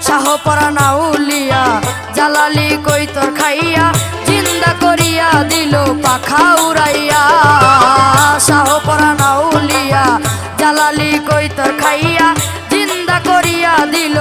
শাহপরা নাউলিয়া জালালি কই তোর খাইয়া জিন্দা করিয়া দিল পাখা উড়াইয়া শাহপরা নাউলিয়া জালালি কই তোর খাইয়া জিন্দা করিয়া দিল